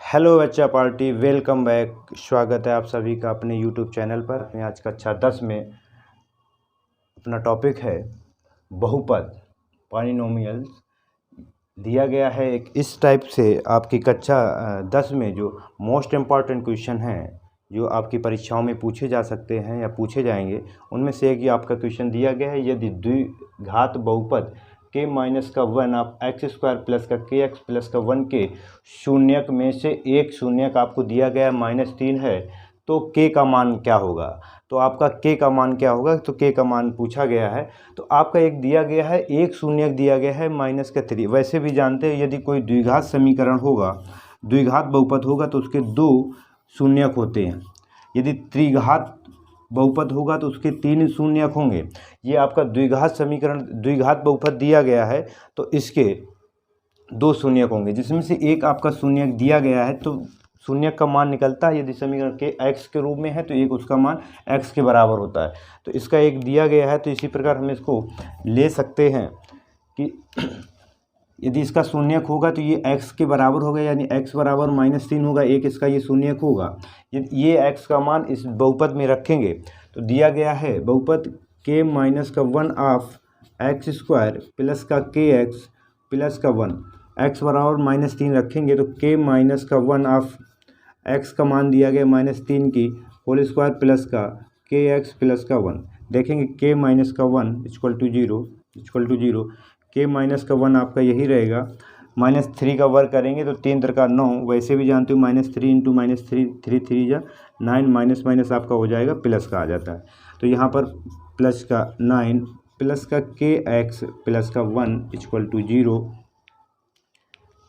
Hello बच्चा party, welcome back. स्वागत है आप सभी का अपने यूट्यूब चैनल पर। अपने आज कक्षा 10 में अपना टॉपिक है बहुपद, पॉलिनोमियल्स। दिया गया है एक इस टाइप से आपकी कक्षा 10 में जो मोस्ट इम्पॉर्टेंट क्वेश्चन हैं, जो आपकी परीक्षाओं में पूछे जा सकते हैं या पूछे जाएंगे, उनमें से एक ये आपका क्वेश्चन दिया गया है। यदि द्विघात बहुपद k माइनस का 1 आप एक्स स्क्वायर प्लस का के एक्स प्लस का 1 के शून्यक में से एक शून्यक आपको दिया गया -3 है, तो k का मान क्या होगा। तो आपका k का मान क्या होगा, तो k का मान पूछा गया है। तो आपका एक दिया गया है, एक शून्यक दिया गया है -3। वैसे भी जानते हैं यदि कोई द्विघात समीकरण होगा, द्विघात बहुपद होगा तो उसके दो शून्यक होते हैं। यदि त्रिघात बहुपद होगा तो उसके 3 शून्यक होंगे। ये आपका द्विघात समीकरण, द्विघात बहुपद दिया गया है तो इसके 2 शून्यक होंगे, जिसमें से एक आपका शून्यक दिया गया है तो शून्यक का मान निकलता है। यदि समीकरण के x के रूप में है तो एक उसका मान x के बराबर होता है। तो इसका एक दिया गया है, तो इसी प्रकार हम इसको ले सकते हैं कि यदि इसका शून्यक होगा तो ये x के बराबर होगा, यानी x बराबर -3 होगा, एक इसका ये शून्यक होगा। यदि ये x का मान इस बहुपद में रखेंगे तो दिया गया है बहुपद k माइनस का 1 ऑफ एक्स स्क्वायर प्लस का के एक्स प्लस का 1, x बराबर -3 रखेंगे तो k माइनस का 1 ऑफ x का मान दिया गया -3 की होल स्क्वायर प्लस का के एक्स प्लस का 1। देखेंगे k माइनस का 1 equal to zero, k minus का 1 आपका यही रहेगा। -3 का वर्ग करेंगे तो 3 3 का 9, वैसे भी जानते हो -3 इंटू -3 3 3 जा 9, माइनस माइनस आपका हो जाएगा प्लस का आ जाता है। तो यहाँ पर प्लस का 9 प्लस का के एक्स प्लस का 1 इक्वल टू 0।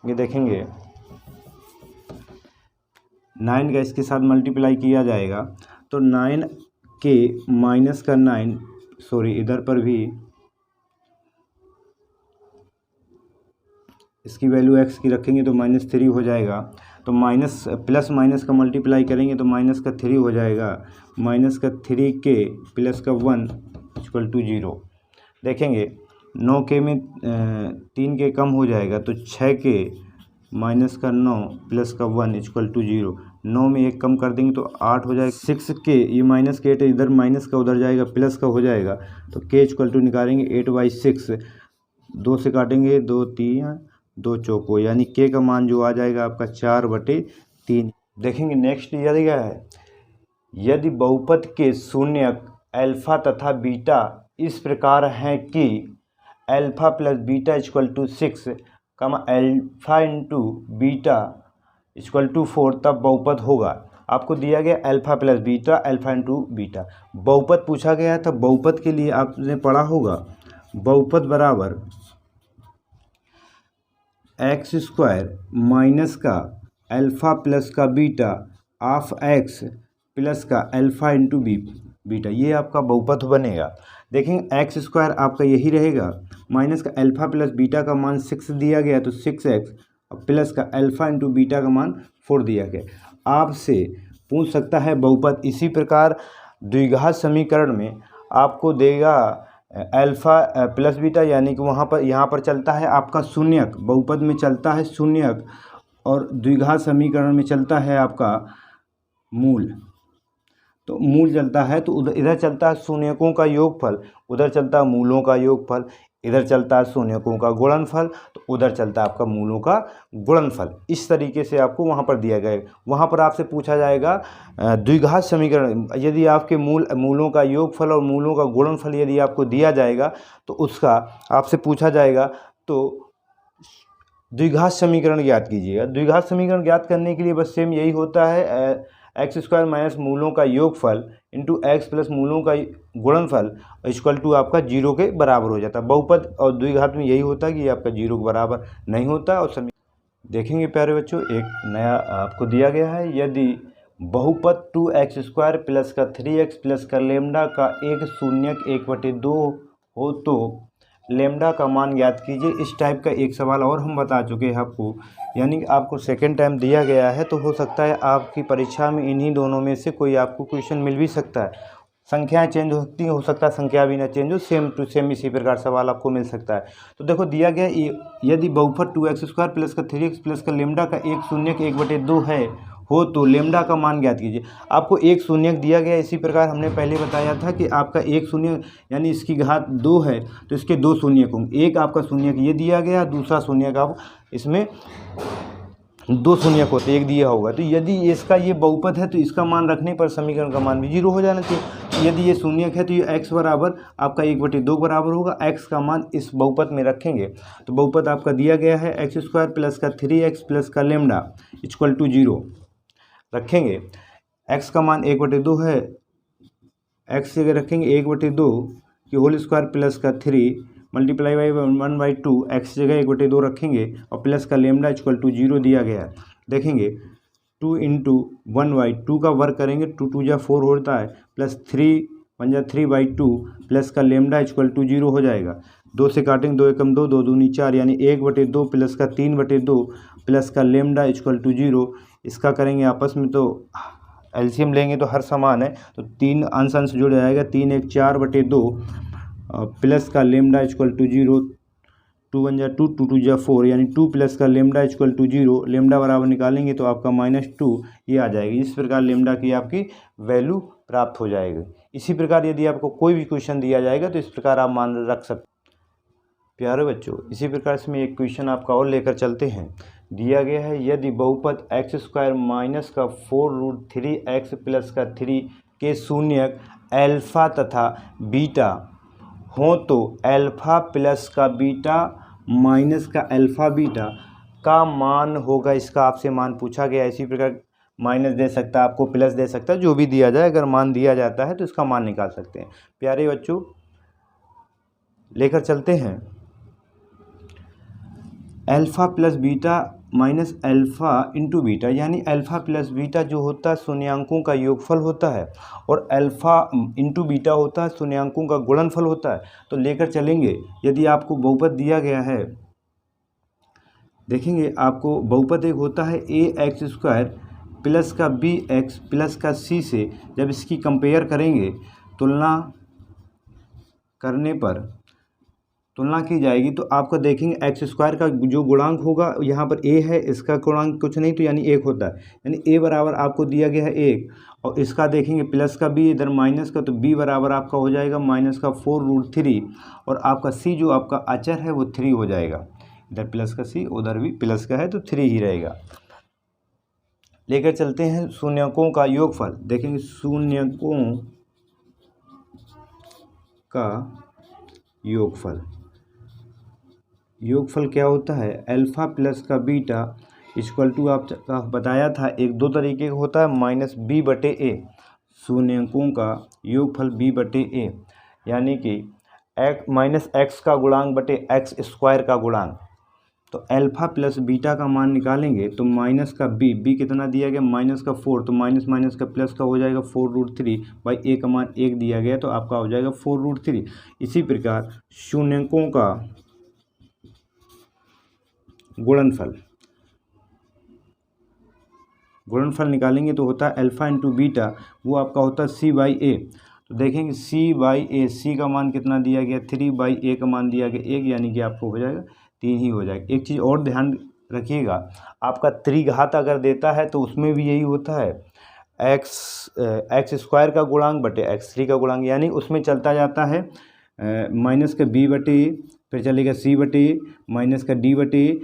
ये देखेंगे 9 का इसके साथ मल्टीप्लाई किया जाएगा तो 9 के माइनस का 9, सॉरी इधर पर भी इसकी वैल्यू x की रखेंगे तो -3 हो जाएगा। तो माइनस प्लस माइनस का मल्टीप्लाई करेंगे तो माइनस का 3 हो जाएगा, माइनस का 3 के प्लस का 1 इक्वल टू 0। देखेंगे 9 के में 3 के कम हो जाएगा तो 6 के माइनस का 9 प्लस का 1 इक्वल टू 0। 9 में एक कम कर देंगे तो 8 हो जाएगा। 6 के, ये माइनस के 8 इधर माइनस का उधर जाएगा, प्लस का हो जाएगा तो k इक्वल टू निकालेंगे 8/6, 2 से काटेंगे 2 3 2 चौको, यानी k का मान जो आ जाएगा आपका 4/3। देखेंगे नेक्स्ट यह दिया है, यदि बहुपद के शून्यक अल्फा तथा बीटा इस प्रकार हैं कि alpha plus beta equal to 6, alpha into beta equal to 4, तब बहुपद होगा। आपको दिया गया alpha plus beta, alpha into beta, बहुपद पूछा गया है। तब बहुपद के लिए आपने पढ़ा होगा बहुपद बराबर एक्स स्क्वायर माइनस का अल्फ़ा प्लस का बीटा ऑफ एक्स प्लस का अल्फ़ा इंटू बीटा, ये आपका बहुपद बनेगा। देखेंगे एक्स स्क्वायर आपका यही रहेगा, माइनस का अल्फ़ा प्लस बीटा का मान 6 दिया गया तो 6x प्लस का अल्फ़ा इंटू बीटा का मान 4 दिया गया। आपसे पूछ सकता है बहुपद। इसी प्रकार द्विघात समीकरण में आपको देगा अल्फ़ा प्लस बीटा, यानी कि वहाँ पर यहाँ पर चलता है आपका शून्यक, बहुपद में चलता है शून्यक और द्विघात समीकरण में चलता है आपका मूल। तो मूल चलता है तो उधर इधर चलता है शून्यकों का योगफल, उधर चलता है मूलों का योगफल, इधर चलता है शून्यकों का गुणनफल, तो उधर चलता है आपका मूलों का गुणनफल। इस तरीके से आपको वहाँ पर दिया गया है। वहाँ पर आपसे पूछा जाएगा द्विघात समीकरण, यदि आपके मूलों का योगफल और मूलों का गुणनफल यदि आपको दिया जाएगा तो उसका आपसे पूछा जाएगा तो द्विघात समीकरण ज्ञात कीजिएगा। द्विघात समीकरण ज्ञात करने के लिए बस सेम यही होता है, एक्स स्क्वायर माइनस मूलों का योगफल इंटू एक्स प्लस मूलों का गुणनफल इक्वल टू आपका 0 के बराबर हो जाता है। बहुपद और द्विघात में यही होता है कि आपका 0 के बराबर नहीं होता। और देखेंगे प्यारे बच्चों, एक नया आपको दिया गया है, यदि बहुपद 2x स्क्वायर प्लस का 3x प्लस का लेमडा का एक शून्यक 1/2 हो तो लेमडा का मान ज्ञात कीजिए। इस टाइप का एक सवाल और हम बता चुके हैं आपको, यानी आपको सेकेंड टाइम दिया गया है, तो हो सकता है आपकी परीक्षा में इन्हीं दोनों में से कोई आपको क्वेश्चन मिल भी सकता है। संख्याएं चेंज हो सकती हैं, हो सकता है संख्या भी ना चेंज हो, सेम टू सेम इसी प्रकार सवाल आपको मिल सकता है। तो देखो दिया गया यदि बहुपद 2x² प्लस का 3x प्लस का लेमडा का एक शून्यक 1/2 है हो तो लेमडा का मान ज्ञात कीजिए। आपको एक शून्यक दिया गया, इसी प्रकार हमने पहले बताया था कि आपका एक शून्य यानी इसकी घात 2 है तो इसके 2 शून्यक होंगे। एक आपका शून्यक ये दिया गया, दूसरा शून्यक आप इसमें 2 शून्यक होते, एक दिया होगा। तो यदि इसका ये बहुपद है तो इसका मान रखने पर समीकरण का मान भी 0 हो जाना चाहिए। यदि ये शून्यक है तो ये x बराबर आपका 1/2 बराबर होगा। x का मान इस बहुपद में रखेंगे तो बहुपद आपका दिया गया है x² प्लस का 3x प्लस का लेमडा इक्वल टू 0 रखेंगे। x का मान 1/2 है, x जगह रखेंगे 1/2 की होल स्क्वायर प्लस का 3 मल्टीप्लाई बाई 1/2, x जगह 1/2 रखेंगे और प्लस का लेमडा इक्वल टू 0 दिया गया है। देखेंगे 2 इंटू 1/2 का वर्क करेंगे, 2 2 जा 4 होता है, प्लस 3 1 जा 3/2 प्लस का लेमडा इक्वल टू 0 हो जाएगा। 2 से काटेंगे, 2 एकम 2, 2 दूनी 4 यानी 1/2 प्लस का 3/2 प्लस का लेमडा इक्वल टू 0। इसका करेंगे आपस में तो एलसीएम लेंगे तो हर समान है, तो 3 अंश अंश जुड़ जाएगा, 3 1 4/2 प्लस का लेमडा इक्वल टू 0, 2 1 जा 2, 2 2 जा 4 यानी 2 प्लस का लेमडा इक्वल टू 0। लेमडा बराबर निकालेंगे तो आपका -2 ये आ जाएगी। इस प्रकार लेमडा की आपकी वैल्यू प्राप्त हो जाएगी। इसी प्रकार यदि आपको कोई भी क्वेश्चन दिया जाएगा तो इस प्रकार आप मान रख सकते। प्यारे बच्चों, इसी प्रकार से मैं एक क्वेश्चन आपका और लेकर चलते हैं। दिया गया है यदि बहुपद x² माइनस का 4√3x प्लस का 3 के शून्यक अल्फा तथा बीटा हो तो अल्फा प्लस का बीटा माइनस का अल्फा बीटा का मान होगा। इसका आपसे मान पूछा गया। इसी प्रकार माइनस दे सकता है, आपको प्लस दे सकता है, जो भी दिया जाए अगर मान दिया जाता है तो इसका मान निकाल सकते हैं। प्यारे बच्चों, लेकर चलते हैं alpha plus beta minus alpha into beta, यानी अल्फ़ा प्लस बीटा जो होता है शून्यांकों का योगफल होता है और अल्फ़ा इंटू बीटा होता है शून्यांकों का गुणनफल होता है। तो लेकर चलेंगे, यदि आपको बहुपद दिया गया है, देखेंगे आपको बहुपद एक होता है ax² प्लस का bx प्लस का c से जब इसकी कंपेयर करेंगे, तुलना करने पर तुलना की जाएगी तो आपको देखेंगे x² का जो गुणांक होगा, यहाँ पर a है, इसका गुणांक कुछ नहीं तो यानी 1 होता है, यानी a बराबर आपको दिया गया है 1, और इसका देखेंगे प्लस का b इधर माइनस का, तो b बराबर आपका हो जाएगा माइनस का 4√3 और आपका c जो आपका अचर है वो 3 हो जाएगा। इधर प्लस का c उधर भी प्लस का है तो 3 ही रहेगा। लेकर चलते हैं शून्यकों का योगफल। देखेंगे शून्यकों का योगफल क्या होता है, अल्फ़ा प्लस का बीटा इक्वल टू आपका बताया था एक 2 तरीके का होता है, माइनस b/a। शून्यकों का योगफल b/a यानी कि माइनस x का गुणांक बटे x² का गुणांक। तो अल्फ़ा प्लस बीटा का मान निकालेंगे तो माइनस का b कितना दिया गया, माइनस का 4, तो माइनस माइनस का प्लस का हो जाएगा 4√3 बाई a का मान 1 दिया गया तो आपका हो जाएगा 4√3। इसी प्रकार शून्यकों का गुणनफल निकालेंगे तो होता है अल्फ़ा इंटू बीटा, वो आपका होता है c/a। तो देखेंगे c/a, c का मान कितना दिया गया 3/a का मान दिया गया 1, यानी कि आपको हो जाएगा 3 ही हो जाएगा। एक चीज़ और ध्यान रखिएगा, आपका त्रिघात अगर देता है तो उसमें भी यही होता है, x² का गुणांक बटे x3 का गुणांक, यानी उसमें चलता जाता है माइनस का b/a, फिर चलेगा c/a, माइनस का d/a,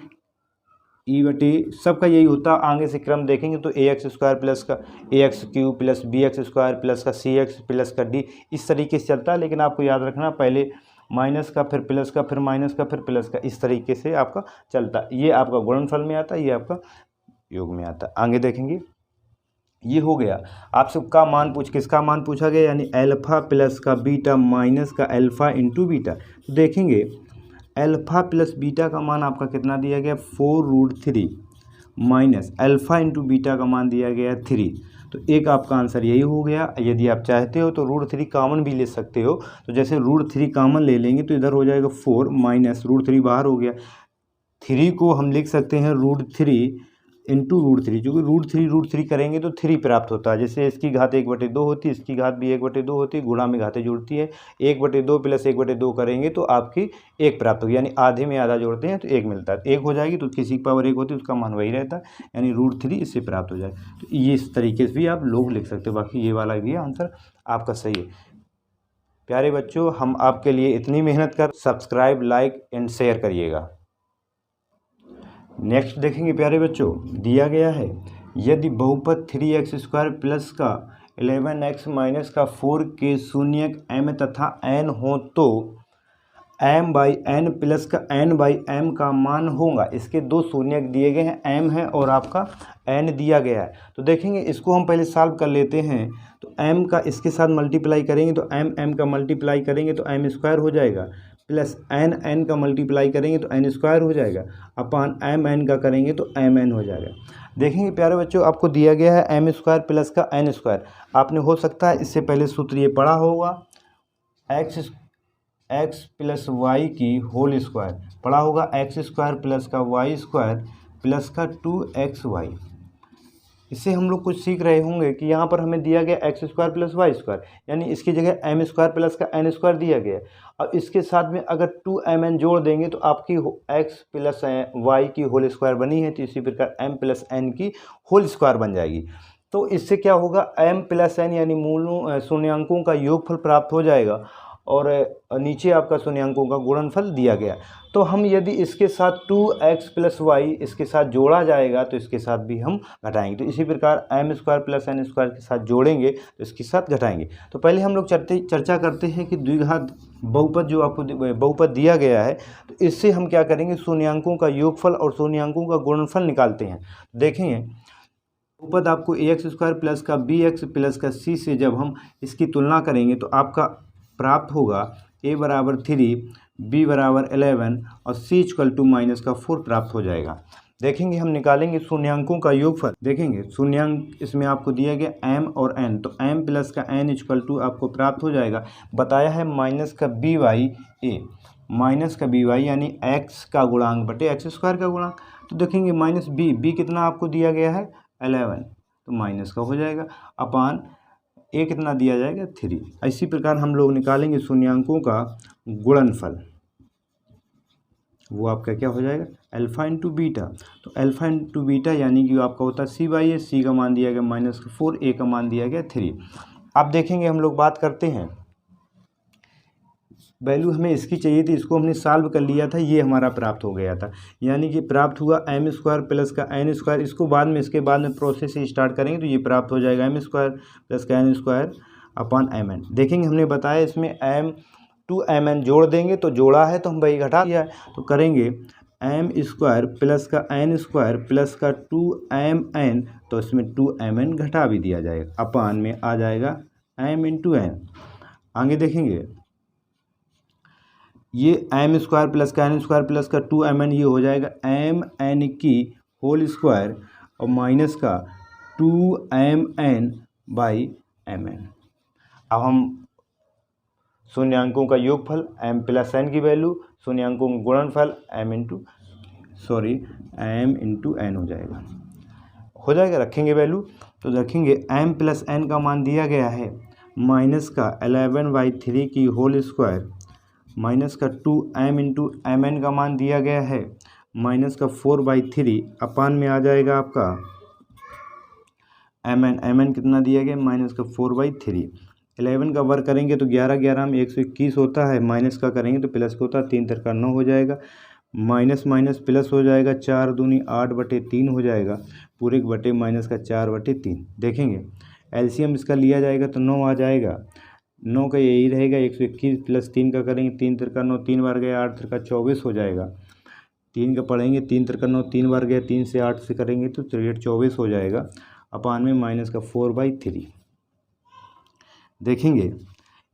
e/a, सबका यही होता है। आगे से क्रम देखेंगे तो ax² प्लस का ax³ प्लस bx² प्लस का cx प्लस का d, इस तरीके से चलता है। लेकिन आपको याद रखना पहले माइनस का, फिर प्लस का, फिर माइनस का, फिर प्लस का, इस तरीके से आपका चलता है। ये आपका गुणनफल में आता है, ये आपका योग में आता है। आगे देखेंगे, ये हो गया आपसे किसका मान पूछा गया, यानी अल्फ़ा प्लस का बीटा माइनस का अल्फ़ा इंटू बीटा। तो देखेंगे अल्फ़ा प्लस बीटा का मान आपका कितना दिया गया 4√3 माइनस अल्फ़ा इंटू बीटा का मान दिया गया 3। तो एक आपका आंसर यही हो गया। यदि आप चाहते हो तो √3 कॉमन भी ले सकते हो, तो जैसे √3 कॉमन ले लेंगे तो इधर हो जाएगा 4 माइनस √3 बाहर हो गया, 3 को हम लिख सकते हैं √3 इंटू √3, क्योंकि √3 करेंगे तो 3 प्राप्त होता है। जैसे इसकी घात 1/2 होती है, इसकी घात भी 1/2 होती है, गुणा में घातें जुड़ती है। 1/2 प्लस 1/2 करेंगे तो आपकी 1 प्राप्त होगी, यानी आधे में आधा जोड़ते हैं तो 1 मिलता है। 1 हो जाएगी तो किसी की पावर 1 होती है, उसका मान वही रहता है, यानी √3 इससे प्राप्त हो जाए। तो ये इस तरीके से भी आप लोग लिख सकते हो। बाकी ये वाला भी आंसर आपका सही है। प्यारे बच्चों, हम आपके लिए इतनी मेहनत कर, सब्सक्राइब, लाइक एंड शेयर करिएगा। नेक्स्ट देखेंगे प्यारे बच्चों, दिया गया है यदि बहुपद 3x² प्लस का 11x माइनस का 4 के शून्यक m तथा n हो तो m/n प्लस का n/m का मान होगा। इसके दो शून्यक दिए गए हैं, m है और आपका n दिया गया है। तो देखेंगे इसको हम पहले सॉल्व कर लेते हैं। तो m का इसके साथ मल्टीप्लाई करेंगे तो m का मल्टीप्लाई करेंगे तो m² हो जाएगा, प्लस n का मल्टीप्लाई करेंगे तो n² हो जाएगा, अपान mn का करेंगे तो mn हो जाएगा। देखेंगे प्यारे बच्चों, आपको दिया गया है m² प्लस का n²। आपने हो सकता है इससे पहले सूत्र ये पढ़ा होगा, x प्लस वाई की होल स्क्वायर पढ़ा होगा, x² प्लस का y² प्लस का 2xy। इससे हम लोग कुछ सीख रहे होंगे कि यहाँ पर हमें दिया गया x² प्लस y², यानी इसकी जगह m² प्लस का n² दिया गया। अब इसके साथ में अगर 2mn जोड़ देंगे तो आपकी x प्लस y की होल स्क्वायर बनी है, तो इसी प्रकार m प्लस n की होल स्क्वायर बन जाएगी। तो इससे क्या होगा, m प्लस n यानी मूलों शून्यांकों का योगफल प्राप्त हो जाएगा और नीचे आपका शून्यांकों का गुणनफल दिया गया। तो हम यदि इसके साथ 2x प्लस वाई इसके साथ जोड़ा जाएगा तो इसके साथ भी हम घटाएंगे। तो इसी प्रकार m² प्लस n² के साथ जोड़ेंगे तो इसके साथ घटाएंगे। तो पहले हम लोग चर्चा करते हैं कि द्विघात बहुपद जो आपको बहुपद दिया गया है, तो इससे हम क्या करेंगे, शून्यांकों का योगफल और शून्यांकों का गुणनफल निकालते हैं। देखेंगे बहुपद आपको ax² प्लस का bx प्लस का c से जब हम इसकी तुलना करेंगे तो आपका प्राप्त होगा a बराबर 3, b बराबर 11 और c = -4 प्राप्त हो जाएगा। देखेंगे हम निकालेंगे शून्यांकों का योगफल। देखेंगे शून्यांक इसमें आपको दिया गया m और n, तो m प्लस का n = आपको प्राप्त हो जाएगा। बताया है माइनस का by, माइनस का by यानी x का गुणांक बटे x² का गुणांक। तो देखेंगे माइनस b कितना आपको दिया गया है 11, तो माइनस का हो जाएगा, अपान a कितना दिया जाएगा 3। इसी प्रकार हम लोग निकालेंगे शून्यांकों का गुणनफल, वो आपका क्या हो जाएगा अल्फा इंटू बीटा। तो अल्फा इंटू बीटा यानी कि आपका होता है c/a, c का मान दिया गया -4, a का मान दिया गया 3। अब देखेंगे हम लोग बात करते हैं, वैल्यू हमें इसकी चाहिए थी, इसको हमने सॉल्व कर लिया था, ये हमारा प्राप्त हो गया था, यानी कि प्राप्त हुआ m² प्लस का n²। इसको बाद में इसके बाद में प्रोसेस स्टार्ट करेंगे तो ये प्राप्त हो जाएगा m² प्लस का n² अपान mn। देखेंगे हमने बताया इसमें m2mn जोड़ देंगे, तो जोड़ा है तो हम वही घटा दिया है, तो करेंगे m² प्लस का n² प्लस का 2mn, तो इसमें 2mn घटा भी दिया जाएगा, अपान में आ जाएगा m इंटू n। आगे देखेंगे ये m² प्लस का n² प्लस का 2mn, ये हो जाएगा mn की होल स्क्वायर और माइनस का 2mn/mn। अब हम शून्यांकों का योगफल m प्लस n की वैल्यू, शून्यांकों का गुणनफल m इंटू n हो जाएगा, रखेंगे वैल्यू। तो रखेंगे m प्लस n का मान दिया गया है माइनस का 11/3 की होल स्क्वायर माइनस का 2m इंटू mn का मान दिया गया है माइनस का 4/3, अपान में आ जाएगा आपका mn कितना दिया गया माइनस का 4/3। 11 का वर्ग करेंगे तो 11 में 121 होता है, माइनस का करेंगे तो प्लस का होता है, 3 3 9 हो जाएगा, माइनस माइनस प्लस हो जाएगा, 4 दूनी 8/3 हो जाएगा, पूरे के बटे माइनस का 4/3। देखेंगे एलसीएम इसका लिया जाएगा तो 9 आ जाएगा, 9 का यही रहेगा, 121 प्लस 3 का करेंगे, 3 3 9, 3 बार गया, 8 3 24 हो जाएगा, 3 का पढ़ेंगे, 3 3 9, 3 बार गया, 3 से 8 से करेंगे तो 24 हो जाएगा, अपान में माइनस का 4/3। देखेंगे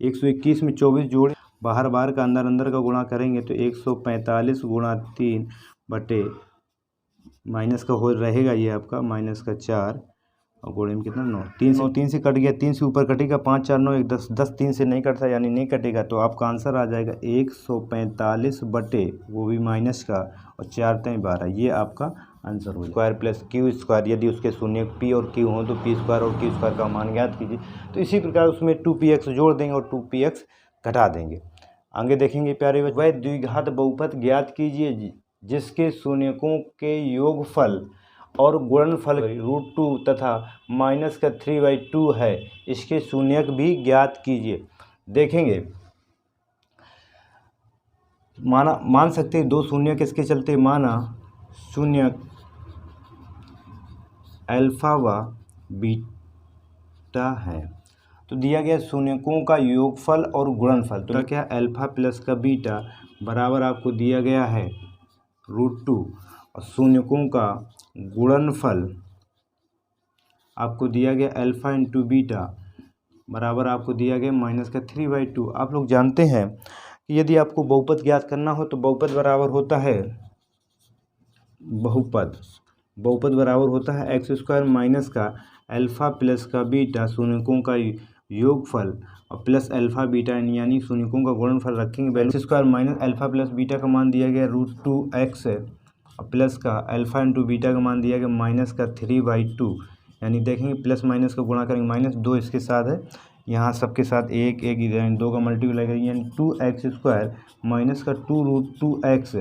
121 में 24 जोड़, बाहर बाहर का अंदर का गुणा करेंगे तो 145 गुणा 3 बटे माइनस का हो रहेगा ये आपका माइनस का 4 और गोड़े में कितना 9, 3 से कट गया, 3 से ऊपर कटेगा, 5 4 9 1 10, 10 3 से नहीं कटता यानी नहीं कटेगा, तो आपका आंसर आ जाएगा 145 बटे वो भी माइनस का और 4 3 12, ये आपका आंसर हो स्क्वायर प्लस क्यू स्क्वायर। यदि उसके शून्य पी और क्यू हो तो पी स्क्वायर और क्यू स्क्वायर का मान ज्ञात कीजिए। तो इसी प्रकार उसमें 2px जोड़ देंगे और 2px घटा देंगे। आगे देखेंगे प्यारे बच्चों, वह द्विघात बहुपद ज्ञात कीजिए जिसके शून्यकों के योगफल और गुणनफल √2 तथा -3/2 है, इसके शून्यक भी ज्ञात कीजिए। देखेंगे मान सकते हैं 2 शून्यक इसके चलते, माना शून्यक अल्फा व बीटा है, तो दिया गया शून्यकों का योगफल और गुणनफल, तो क्या अल्फा प्लस का बीटा बराबर आपको दिया गया है √2 और शून्यकों का गुणनफल आपको दिया गया अल्फा इंटू बीटा बराबर आपको दिया गया -3/2। आप लोग जानते हैं कि यदि आपको बहुपद ज्ञात करना हो तो बहुपद बराबर होता है बहुपद बराबर होता है x² माइनस का अल्फा प्लस का बीटा शून्यकों का योगफल और प्लस अल्फा बीटा यानी शून्यकों का गुणनफल रखेंगे value x² minus alpha plus beta का मान दिया गया √2x और प्लस का अल्फा इंटू बीटा का मान दिया गया -3/2, यानी देखेंगे प्लस माइनस का गुणा करेंगे, -2 इसके साथ है, यहाँ सबके साथ 1 1 इधर 2 का मल्टीप्लाई करेंगे यानी 2x² माइनस का 2√2x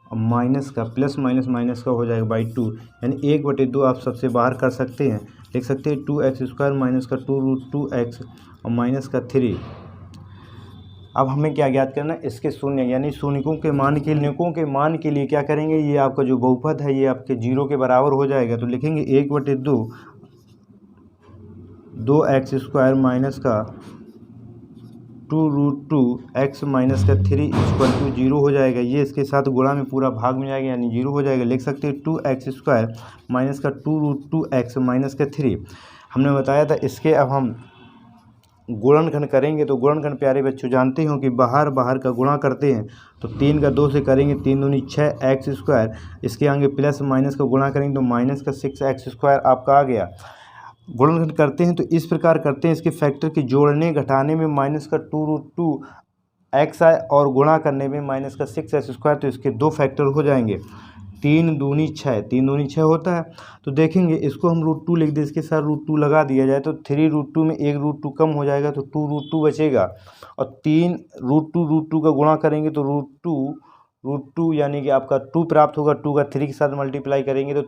और माइनस का प्लस माइनस का हो जाएगा /2, यानी 1/2 आप सबसे बाहर कर सकते हैं, लिख सकते हैं 2x² माइनस का 2√2x और माइनस का 3। अब हमें क्या ज्ञात करना है, इसके शून्य यानी शून्यकों के मान के लिए क्या करेंगे, ये आपका जो बहुपद है ये आपके 0 के बराबर हो जाएगा, तो लिखेंगे 1/2 2x² माइनस का 2√2x माइनस का 3 = 0 हो जाएगा। ये इसके साथ गुणा में पूरा भाग में जाएगा यानी 0 हो जाएगा। लिख सकते हैं 2x² माइनस का 2√2x माइनस का 3। हमने बताया था इसके अब हम गुणनखंड करेंगे, तो गुणनखंड प्यारे बच्चों जानते हो कि बाहर का गुणा करते हैं, तो 3 का 2 से करेंगे 3 दूनी 6x², इसके आगे प्लस माइनस का गुणा करेंगे तो माइनस का 6x² आपका आ गया। गुणनखंड करते हैं तो इस प्रकार करते हैं, इसके फैक्टर के जोड़ने घटाने में माइनस का 2√2x आए और गुणा करने में माइनस का 6x², तो इसके 2 फैक्टर हो जाएंगे। 3 दूनी 6 होता है, तो देखेंगे इसको हम √2 लिख दें, इसके साथ √2 लगा दिया जाए तो 3√2 में 1 √2 कम हो जाएगा तो 2√2 बचेगा, और 3 √2 का गुणा करेंगे तो √2 यानी कि आपका 2 प्राप्त होगा। 2 का 3 के साथ मल्टीप्लाई करेंगे तो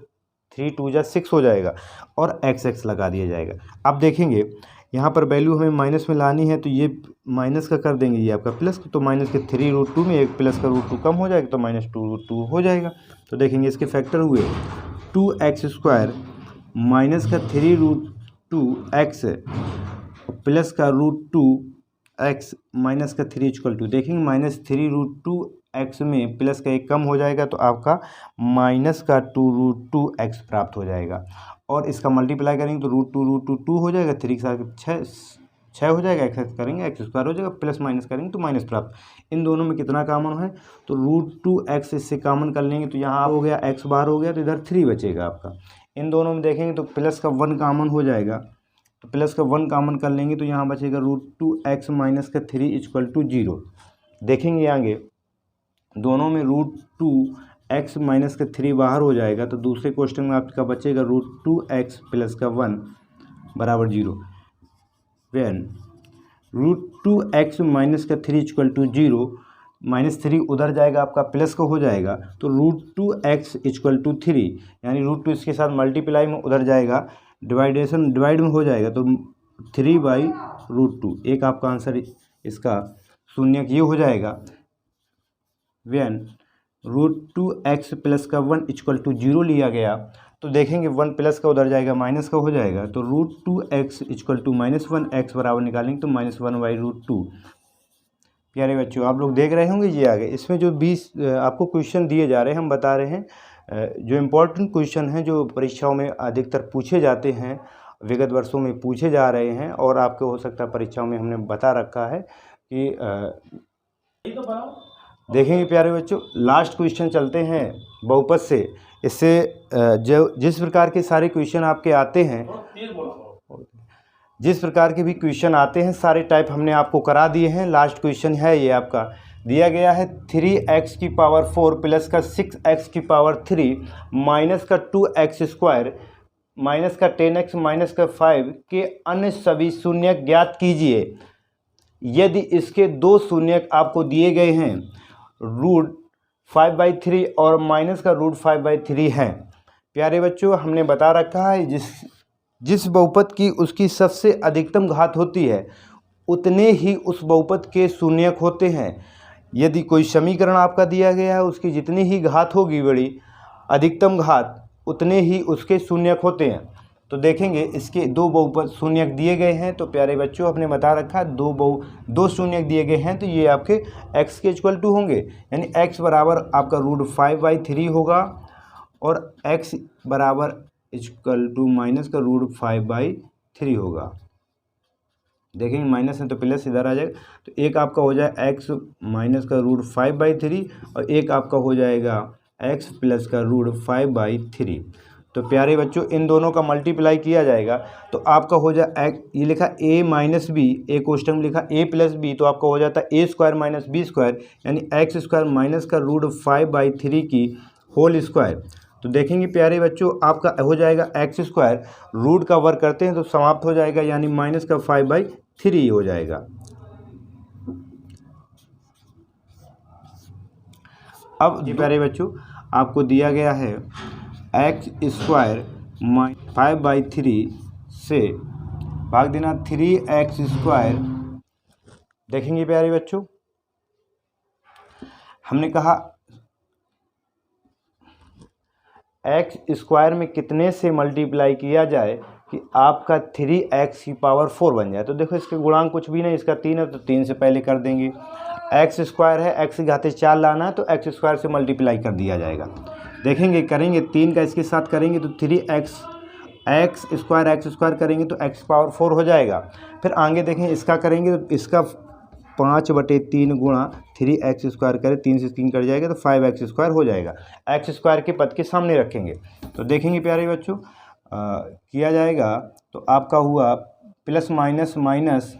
3 2 जा 6 हो जाएगा और x लगा दिया जाएगा। अब देखेंगे यहाँ पर वैल्यू हमें माइनस में लानी है, तो ये माइनस का कर देंगे, ये आपका प्लस, तो माइनस के 3√2 में एक प्लस का √2 कम हो जाएगा तो -2√2 हो जाएगा। तो देखेंगे इसके फैक्टर हुए 2x² माइनस का 3√2x प्लस का √2x माइनस का 3 = देखेंगे -3√2x में प्लस का 1 कम हो जाएगा तो आपका माइनस का 2√2x प्राप्त हो जाएगा, और इसका मल्टीप्लाई करेंगे तो √2 हो जाएगा, 3 के साथ 6 हो जाएगा, x करेंगे x² हो जाएगा, प्लस माइनस करेंगे तो माइनस प्राप्त। इन दोनों में कितना कॉमन है तो √2x इससे कॉमन कर लेंगे तो यहाँ हो गया x बार हो गया, तो इधर 3 बचेगा आपका। इन दोनों में देखेंगे तो प्लस का 1 कॉमन हो जाएगा, तो प्लस का 1 कॉमन कर लेंगे तो यहाँ बचेगा √2x माइनस का 3 = 0। देखेंगे आगे दोनों में √2x माइनस का 3 बाहर हो जाएगा, तो दूसरे क्वेश्चन में आपका बचेगा √2x प्लस का 1 बराबर 0। वैन √2x माइनस का 3 = 0, -3 उधर जाएगा आपका प्लस का हो जाएगा, तो √2x = 3 यानी √2 इसके साथ मल्टीप्लाई में उधर जाएगा, डिवाइड में हो जाएगा, तो 3/√2 एक आपका आंसर इसका शून्य ये हो जाएगा। वैन √2x प्लस का 1 = 0 लिया गया, तो देखेंगे 1 प्लस का उधर जाएगा माइनस का हो जाएगा, तो √2x = -1x बराबर निकालेंगे तो -1/√2। प्यारे बच्चों आप लोग देख रहे होंगे ये आगे इसमें जो 20 आपको क्वेश्चन दिए जा रहे हैं, हम बता रहे हैं जो इम्पोर्टेंट क्वेश्चन हैं जो परीक्षाओं में अधिकतर पूछे जाते हैं, विगत वर्षों में पूछे जा रहे हैं, और आपको हो सकता है परीक्षाओं में हमने बता रखा है कि देखेंगे प्यारे बच्चों लास्ट क्वेश्चन चलते हैं बहुपद से। इससे जो जिस प्रकार के सारे क्वेश्चन आपके आते हैं, जिस प्रकार के भी क्वेश्चन आते हैं सारे टाइप हमने आपको करा दिए हैं। लास्ट क्वेश्चन है ये आपका दिया गया है 3x की पावर 4 प्लस का 6x की पावर 3 माइनस का 2x स्क्वायर माइनस का 10x माइनस का 5 के अन्य सभी शून्यक ज्ञात कीजिए। यदि इसके दो शून्यक आपको दिए गए हैं, रूट 5/3 और माइनस का रूट 5/3 हैं। प्यारे बच्चों, हमने बता रखा है जिस बहुपद की उसकी सबसे अधिकतम घात होती है उतने ही उस बहुपद के शून्यक होते हैं। यदि कोई समीकरण आपका दिया गया है, उसकी जितनी ही घात होगी बड़ी अधिकतम घात, उतने ही उसके शून्यक होते हैं। तो देखेंगे इसके दो बहुपद शून्यक दिए गए हैं। तो प्यारे बच्चों, हमने बता रखा है दो शून्यक दिए गए हैं, तो ये आपके x के इक्वल टू होंगे, यानी x बराबर आपका रूट 5/3 होगा और x बराबर इक्वल टू माइनस का रूट 5/3 होगा। देखेंगे माइनस है तो प्लस इधर आ जाएगा, तो एक आपका हो जाए x माइनस का रूट 5/3 और एक आपका हो जाएगा x प्लस का रूट 5/3। तो प्यारे बच्चों, इन दोनों का मल्टीप्लाई किया जाएगा तो आपका हो जाए ये लिखा a माइनस बी, एक क्वेश्चन में लिखा a प्लस बी, तो आपका हो जाता है a square minus B square, यानी x स्क्वायर माइनस का रूट 5/3 की होल स्क्वायर। तो देखेंगे प्यारे बच्चों, आपका हो जाएगा x स्क्वायर, रूट का वर्ग करते हैं तो समाप्त हो जाएगा, यानी माइनस का 5/3 हो जाएगा। अब प्यारे बच्चों, आपको दिया गया है x स्क्वायर 5/3 से भाग देना 3x स्क्वायर। देखेंगे प्यारे बच्चों, हमने कहा x स्क्वायर में कितने से मल्टीप्लाई किया जाए कि आपका 3x की पावर 4 बन जाए। तो देखो इसके गुणांक कुछ भी नहीं, इसका 3 है तो 3 से पहले कर देंगे। x स्क्वायर है, x की घाते 4 लाना है तो x स्क्वायर से मल्टीप्लाई कर दिया जाएगा। देखेंगे करेंगे 3 का इसके साथ करेंगे तो 3x स्क्वायर करेंगे तो x पावर 4 हो जाएगा। फिर आगे देखें इसका करेंगे तो इसका 5/3 गुणा 3x स्क्वायर करें, 3 से 3 कट जाएगा तो 5x स्क्वायर हो जाएगा। x स्क्वायर के पद के सामने रखेंगे तो देखेंगे प्यारे बच्चों किया जाएगा तो आपका हुआ प्लस माइनस माइनस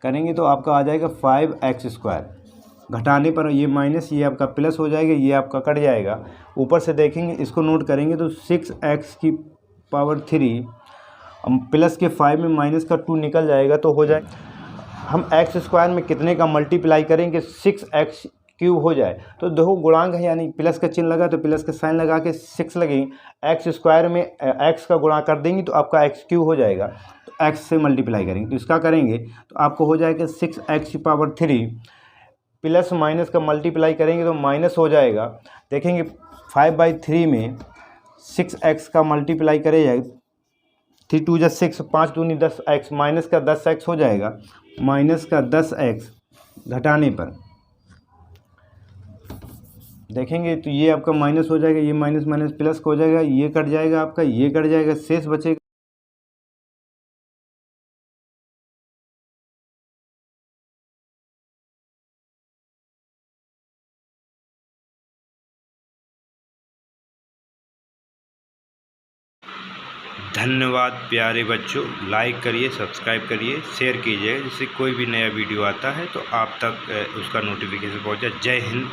करेंगे तो आपका आ जाएगा 5x स्क्वायर, घटाने पर ये माइनस ये आपका प्लस हो जाएगा, ये आपका कट जाएगा। ऊपर से देखेंगे इसको नोट करेंगे तो 6x की पावर 3 प्लस के 5 में माइनस का 2 निकल जाएगा तो हो जाए। हम x स्क्वायर में कितने का मल्टीप्लाई करेंगे 6x क्यूब हो जाए। तो देखो गुणांक है, यानी प्लस का चिन्ह लगा तो प्लस का साइन लगा के 6 लगेंगे, x स्क्वायर में x का गुणा कर देंगे तो आपका x क्यूब हो जाएगा। तो x से मल्टीप्लाई करेंगे तो इसका करेंगे तो आपको हो जाएगा 6x की पावर 3 प्लस माइनस का मल्टीप्लाई करेंगे तो माइनस हो जाएगा। देखेंगे 5/3 में 6x का मल्टीप्लाई करे जाए 3 2 जा 6, 5 दूनी 10x, माइनस का 10x हो जाएगा, माइनस का 10x घटाने पर देखेंगे तो ये आपका माइनस हो जाएगा, ये माइनस माइनस प्लस हो जाएगा, ये कट जाएगा आपका, ये कट जाएगा, शेष बचेगा धन्यवाद प्यारे बच्चों, लाइक करिए, सब्सक्राइब करिए, शेयर कीजिए, जिससे कोई भी नया वीडियो आता है तो आप तक उसका नोटिफिकेशन पहुंचे। जय हिंद।